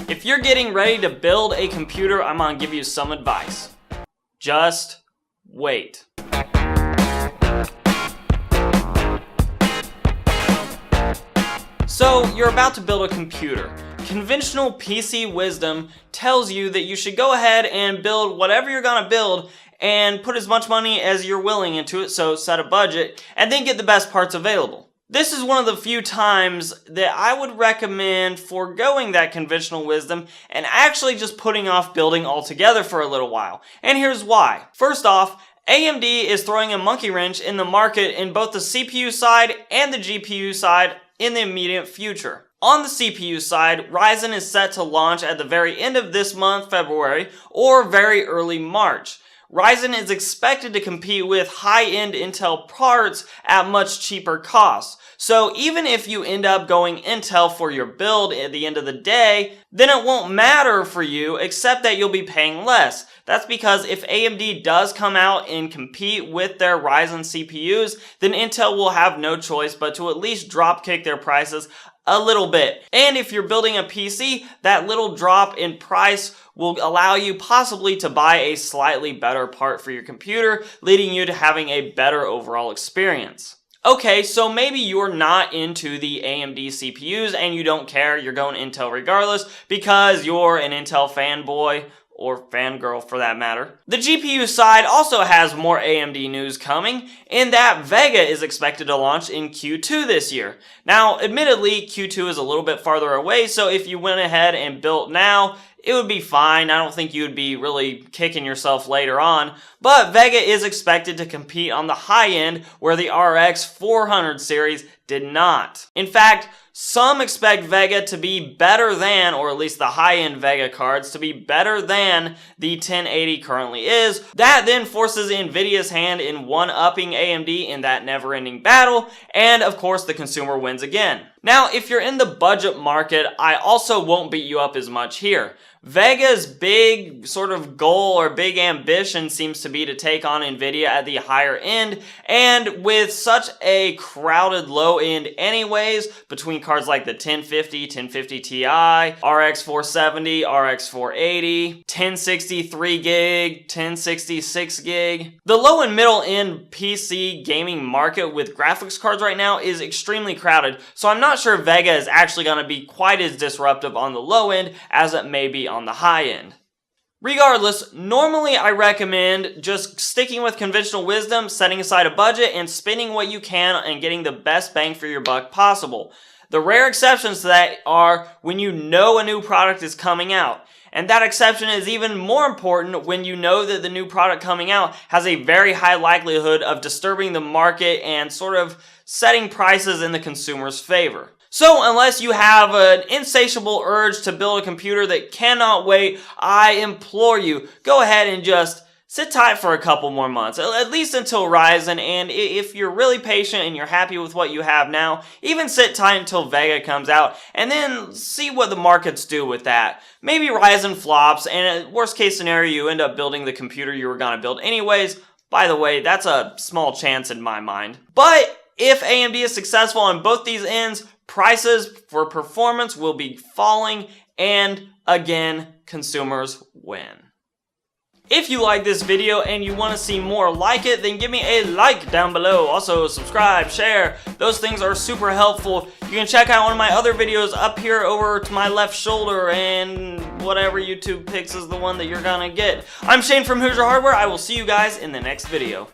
If you're getting ready to build a computer, I'm gonna give you some advice. Just wait. So, you're about to build a computer. Conventional PC wisdom tells you that you should go ahead and build whatever you're gonna build and put as much money as you're willing into it, so set a budget, and then get the best parts available. This is one of the few times that I would recommend foregoing that conventional wisdom and actually just putting off building altogether for a little while. And here's why. First off, AMD is throwing a monkey wrench in the market in both the CPU side and the GPU side in the immediate future. On the CPU side, Ryzen is set to launch at the very end of this month, February, or very early March. Ryzen is expected to compete with high-end Intel parts at much cheaper costs. So even if you end up going Intel for your build at the end of the day, then it won't matter for you except that you'll be paying less. That's because if AMD does come out and compete with their Ryzen CPUs, then Intel will have no choice but to at least dropkick their prices a little bit. And if you're building a PC, that little drop in price will allow you possibly to buy a slightly better part for your computer, leading you to having a better overall experience. Okay, so maybe you're not into the AMD CPUs and you don't care, you're going Intel regardless because you're an Intel fanboy, or fangirl for that matter. The GPU side also has more AMD news coming, in that Vega is expected to launch in Q2 this year. Now, admittedly, Q2 is a little bit farther away, so if you went ahead and built now, it would be fine. I don't think you would be really kicking yourself later on. But Vega is expected to compete on the high end where the RX 400 series did not. In fact, some expect Vega to be better than, or at least the high-end Vega cards, to be better than the 1080 currently is. That then forces Nvidia's hand in one-upping AMD in that never-ending battle, and of course the consumer wins again. Now, if you're in the budget market, I also won't beat you up as much here. Vega's big sort of goal or big ambition seems to be to take on Nvidia at the higher end, and with such a crowded low end anyways, between cards like the 1050, 1050 Ti, RX 470, RX 480, 1060 3 gig, 1060 6 gig. The low and middle end PC gaming market with graphics cards right now is extremely crowded, so I'm not sure Vega is actually going to be quite as disruptive on the low end as it may be on the high end. Regardless, normally I recommend just sticking with conventional wisdom, setting aside a budget, and spending what you can and getting the best bang for your buck possible. The rare exceptions to that are when you know a new product is coming out. And that exception is even more important when you know that the new product coming out has a very high likelihood of disturbing the market and sort of setting prices in the consumer's favor. So unless you have an insatiable urge to build a computer that cannot wait, I implore you, go ahead and just sit tight for a couple more months, at least until Ryzen, and if you're really patient and you're happy with what you have now, even sit tight until Vega comes out, and then see what the markets do with that. Maybe Ryzen flops, and worst case scenario, you end up building the computer you were going to build anyways. By the way, that's a small chance in my mind. But if AMD is successful on both these ends, prices for performance will be falling, and again, consumers win. If you like this video and you want to see more like it, then give me a like down below. Also, subscribe, share. Those things are super helpful. You can check out one of my other videos up here over to my left shoulder, and whatever YouTube picks is the one that you're gonna get. I'm Shane from Hoosier Hardware. I will see you guys in the next video.